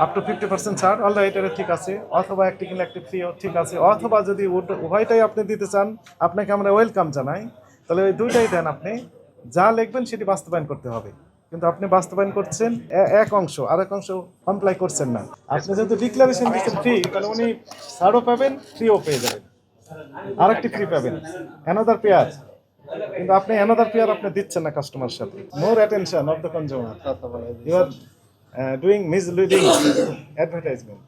Up to 50% ছাড় alright, এটা ঠিক আছে, অথবা একটি কিনলে একটি ফ্রিও ঠিক আছে, অথবা যদি উভয়টাই আপনি দিতে চান আপনাকে আমরা ওয়েলকাম জানাই, তাহলে ওই দুইটাই দেন। আপনি যা লিখবেন সেটি বাস্তবায়ন করতে হবে, কিন্তু আপনি বাস্তবায়ন করছেন এক অংশ, আর এক অংশ কমপ্লাই করছেন না। আপনি যেহেতু ডিক্লারেশন দিচ্ছেন ফ্রি, তাহলে উনি ছাড়ও পাবেন, ফ্রিও পেয়ে যাবেন, আরেকটি ফ্রি পাবেন, অ্যানাদার পেয়ার। কিন্তু আপনি অ্যানাদার পেয়ার আপনি দিচ্ছেন না কাস্টমার সাথে। More attention of the consumer, you are doing misleading advertisement.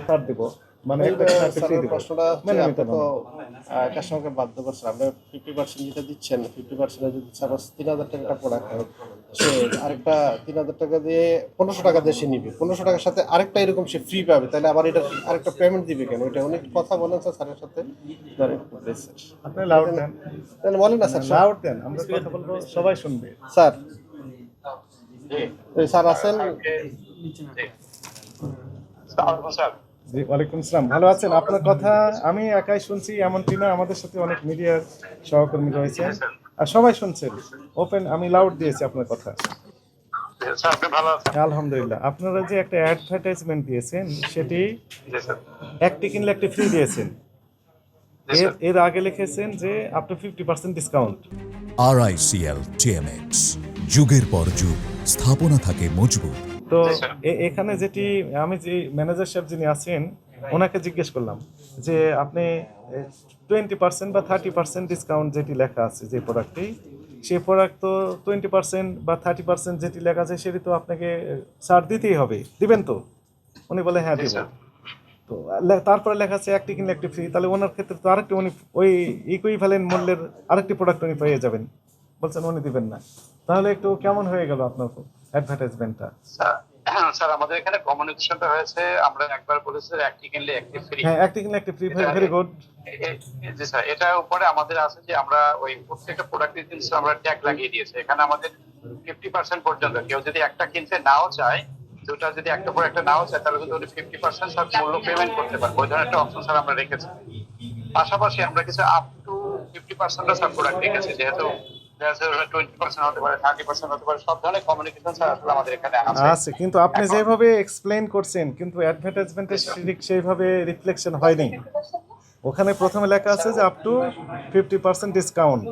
ছাড় দিব মানে একটা ফ্রি দিব, প্রশ্নটা মেনে হচ্ছে নিতে আপনি তো পারেন। কাস্টমারকে বাধ্য করছেন, আপনি 50% যেটা দিচ্ছেন, 50% যদি সাপোজ 3,000 টাকা প্রোডাক্ট হয়, সে আরেকটা 3,000 টাকা দিয়ে 1,500 টাকা দিয়ে সে নিবে, 1,500 টাকার সাথে আরেকটা এরকম সে ফ্রি পাবে, তাহলে আবার এটা আরেকটা পেমেন্ট দিবে কেন? এটা অনেক কথা বলেন স্যার, স্যারের সাথে ধরেন আপনি লাউড দেন, তাহলে বলেন না স্যার। লাউড দেন, আমরা কথা বলবো, সবাই শুনবে। স্যার স্যার আছেন? জি, ওয়ালাইকুম আসসালাম। ভালো আছেন? আপনার কথা আমি একাই শুনছি এমনটি না, আমাদের সাথে অনেক মিডিয়ার সহকর্মী রয়েছেন আর সবাই শুনছেন। ওপেন, আমি লাউড দিয়েছি আপনার কথা। আলহামদুলিল্লাহ। আপনারা যে একটা অ্যাডভার্টাইজমেন্ট দিয়েছেন সেটি একটি কিনলে একটি ফ্রি দিয়েছেন, এর আগে লিখেছেন যে up to 50% discount. RICL TMX, যুগের পর যুগ স্থাপনা থাকে মজবুত। তো এখানে যেটি আমি যে ম্যানেজার সাহেব যিনি আছেন ওনাকে জিজ্ঞেস করলাম যে আপনি 20% বা 30% ডিসকাউন্ট যেটি লেখা আছে যে প্রোডাক্টটি, সেই প্রোডাক্ট তো 20% বা 30% যেটি লেখা আছে সেটি তো আপনাকে ছাড় দিতেই হবে, দিবেন তো? উনি বলে হ্যাঁ দেব। তো তারপরে লেখা আছে একটি কিনলে একটি ফ্রি, তাহলে ওনার ক্ষেত্রে তো আরেকটি উনি ওই ইকুইভ্যালেন্ট মূল্যের আরেকটি প্রোডাক্ট উনি পেয়ে যাবেন, বলছেন উনি দিবেন না। তাহলে একটু কেমন হয়ে গেল আপনার অ্যাডভার্টাইজমেন্টটা? স্যার আমাদের এখানে কমিউনিকেশনটা হয়েছে, আমরা একবার বলেছি একটি কিনলে একটি ফ্রি। হ্যাঁ, একটি কিনলে একটি ফ্রি, ভেরি গুড। জি স্যার, এটার উপরে আমাদের আছে যে আমরা ওই প্রত্যেকটা প্রোডাক্টের জিনিস আমরা ট্যাগ লাগিয়ে দিয়েছি। এখানে আমাদের 50% পর্যন্ত কেউ যদি একটা কিনতে নাও চায়, দুটা যদি একটা পর একটা নাও চায়, তাহলে কিন্তু উনি 50% স্যার মূল্য পেমেন্ট করতে পারবে, ওই ধরনের একটা অপশন স্যার আমরা রেখেছি। পাশাপাশি আমরা কিছু আপ টু 50% স্যার প্রোডাক্ট রেখেছি, যেহেতু 20% হতে পারে, 30% হতে পারে, সব ধরনের কমিউনিকেশন স্যার আসলে আমাদের এখানে আছে। কিন্তু আপনি যেভাবে এক্সপ্লেইন করছেন কিন্তু অ্যাডভার্টাইজমেন্টে সেইভাবে রিফ্লেকশন হয়নি। ওখানে প্রথমে লেখা আছে যে আপ টু 50% ডিসকাউন্ট,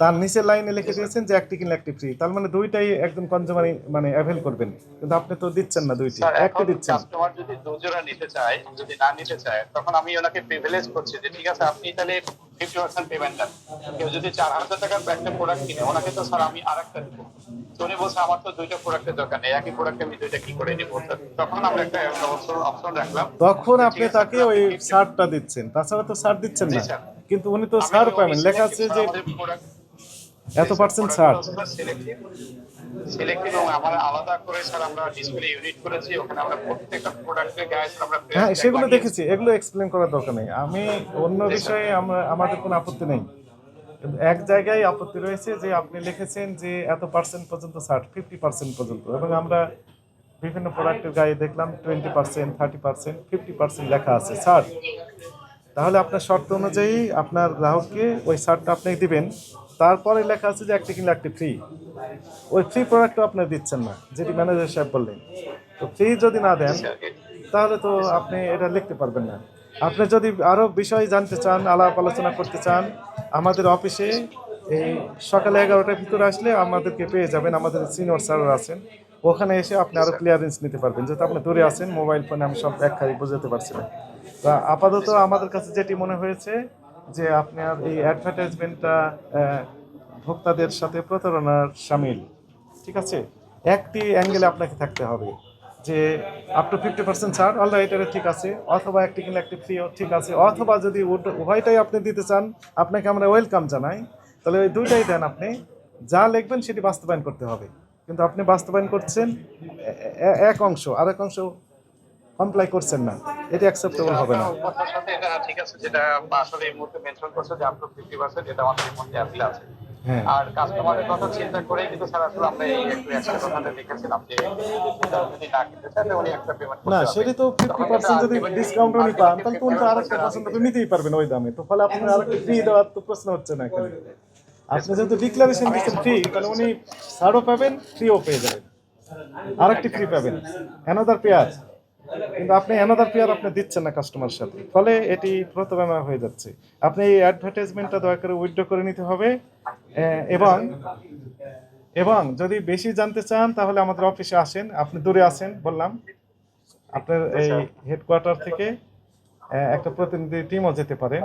তার নিচের লাইনে লিখে দিয়েছেন যে একটি কিনলে একটি ফ্রি, তার মানে দুইটাই একদম কনজিউমার মানে অ্যাভেল করবেন, কিন্তু আপনি তো দিচ্ছেন না দুইটি, একটি দিচ্ছেন। কাস্টমার যদি দুজোড়া নিতে চায়, যদি না নিতে চায়, তখন আমি ওনাকে প্রিভিলেজ করছি যে ঠিক আছে আপনি তাহলে 50% পেমেন্ট দেন। কেউ যদি 4,000 টাকার একটা প্রোডাক্ট কিনে, ওনাকে তো স্যার আমি আরেকটা দিব। উনি বলছে আমার তো দুইটা প্রোডাক্টের দরকার নেই, একই প্রোডাক্টে আমি দুইটা কি করে নিব। তখন আমরা একটা অপশন রাখলাম, তখন আপনি তাকে ওই ছাড়টা দিচ্ছেন, তাছাড়া তো ছাড় দিচ্ছেন না। কিন্তু উনি তো ছাড় পাবেন, লেখা আছে যে এত পার্সেন্ট ছাড়। সিলেক্টিভ এবং আমরা আলাদা করে স্যার আমরা ডিসপ্লে ইউনিট করেছি, ওখানে আমরা প্রত্যেকটা প্রোডাক্টের গায়ে আমরা হ্যাঁ, সেগুলো দেখেছি, এগুলো এক্সপ্লেন করার দরকার নেই। আমি অন্য বিষয়ে আমাদের কোনো আপত্তি নেই, কিন্তু এক জায়গায় আপত্তি রয়েছে যে আপনি লিখেছেন যে এত পার্সেন্ট পর্যন্ত ছাড়, 50% পর্যন্ত, এবং আমরা বিভিন্ন প্রোডাক্টের গায়ে দেখলাম 20%, 30%, 50% লেখা আছে ছাড়। তাহলে আপনার শর্ত অনুযায়ী আপনার গ্রাহককে ওই ছাড়টা আপনি দিবেন, তারপরে লেখা আছে যে একটি কিনলে একটি ফ্রি, ওই ফ্রি প্রোডাক্টও আপনি দিচ্ছেন না, যেটি ম্যানেজার সাহেব বললেন। তো ফ্রি যদি না দেন তাহলে তো আপনি এটা লিখতে পারবেন না। আপনি যদি আরও বিষয় জানতে চান, আলাপ আলোচনা করতে চান, আমাদের অফিসে এই সকালে 11টার ভিতরে আসলে আমাদেরকে পেয়ে যাবেন, আমাদের সিনিয়র স্যাররা আছেন, ওখানে এসে আপনি আরও ক্লিয়ারেন্স নিতে পারবেন, যেহেতু আপনি দূরে আছেন, মোবাইল ফোনে আমি সব ব্যাখ্যায় বোঝাতে পারছি না। তা আপাতত আমাদের কাছে যেটি মনে হয়েছে যে আপনার এই অ্যাডভার্টাইজমেন্টটা ভোক্তাদের সাথে প্রতারণার সামিল। ঠিক আছে, একটি অ্যাঙ্গেলে আপনাকে থাকতে হবে যে আপ টু 50% ছাড় অলরাইট, এটা ঠিক আছে, অথবা একটি কিনলে একটি ফ্রিও ঠিক আছে, অথবা যদি উভয়টাই আপনি দিতে চান আপনাকে আমরা ওয়েলকাম জানাই, তাহলে ওই দুইটাই দেন। আপনি যা লিখবেন সেটি বাস্তবায়ন করতে হবে, কিন্তু আপনি বাস্তবায়ন করছেন এক অংশ, আর এক অংশ কমপ্লাই করছেন না, এটি অ্যাকসেপ্টেবল হবে না। কথার সাথে এটা ঠিক আছে, যেটা আসলে এই মুহূর্তে মেনশন করছে যে আপ টু 50%, এটা আমাদের মধ্যে অ্যাপিল আছে। হ্যাঁ, আর কাস্টমারের কথা চিন্তা করে কিন্তু স্যার আসলে আমরা এই একটু একটা কথাটা লিখেছিলাম যে এটা যদি না কিনতে চায় তাহলে উনি একটা পেমেন্ট না, করতে সেটি হবে। তো 50% যদি ডিসকাউন্ট উনি পান তাহলে তো উনি তো আরেকটা পছন্দ করে নিতেই পারবেন ওই দামে, তো ফলে আপনার আরেকটা ফ্রি দেওয়ার তো প্রশ্ন হচ্ছে না এখানে। আপনি যেহেতু ডিক্লারেশন দিচ্ছেন ফ্রি, তাহলে উনি ছাড়ও পাবেন, ফ্রিও পেয়ে যাবেন, আরেকটি ফ্রি পাবেন, অ্যানাদার পেয়ার। কিন্তু আপনি অ্যানাদার পেয়ার আপনি দিচ্ছেন না কাস্টমার সাথে, ফলে এটি প্রতারণা হয়ে যাচ্ছে। আপনি এই অ্যাডভার্টাইজমেন্টটা দয়া করে উইথড্র করে নিতে হবে। এবং এবং যদি বেশি জানতে চান তাহলে আমাদের অফিসে আসেন। আপনি দূরে আছেন বললাম, আপনার এই হেডকোয়ার্টার থেকে একটা প্রতিনিধি টিমও যেতে পারেন,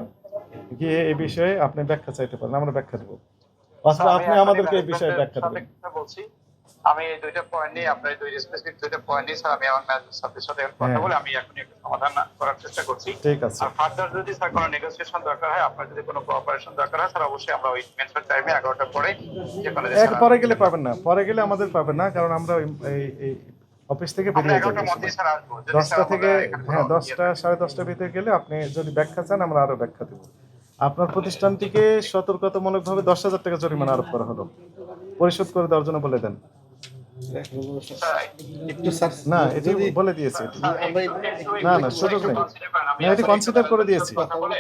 গিয়ে এই বিষয়ে আপনি ব্যাখ্যা চাইতে পারেন, আমরা ব্যাখ্যা দেবো, অথবা আপনি আমাদেরকে এই বিষয়ে ব্যাখ্যা দেবেন। বলছি আমি এই দুইটা পয়েন্ট নিয়ে আপনার দুই স্পেসিফিক দুইটা পয়েন্ট নিয়ে স্যার আমি আমার ম্যানেজার সাথে কথা বলে আমি এখন একটু সমাধান করার চেষ্টা করছি। ঠিক আছে। আর ফার্দার যদি স্যার কোনো নেগোসিয়েশন দরকার হয়, আপনার যদি কোনো কোঅপারেশন দরকার হয়, স্যার অবশ্যই আমরা ওই মেনশন টাইমে 11টার পরে যে কোনো এক পরে গেলে পাবেন না, পরে গেলে আমাদের পাবেন না, কারণ আমরা এই অফিস থেকে আমরা বেরিয়ে যাবো 11টার মধ্যেই স্যার আসবো। যদি 10টা স্যার থেকে, আমাদের এখানে হ্যাঁ কোনো 10টা 10:30টার ভিতরে গেলে আপনি যদি ব্যাখ্যা চান আমরা আরো ব্যাখ্যা দেবো। আপনার প্রতিষ্ঠানটিকে সতর্কতামূলকভাবে 10,000 টাকা জরিমানা আরোপ করা হলো, পরিশোধ করে দেওয়ার জন্য বলে দেন। একটু স্যার না, এটি বলে দিয়েছে এটি। আমরা না না, সুযোগ নেই, না এটি কনসিডার করে দিয়েছি। কথা বলে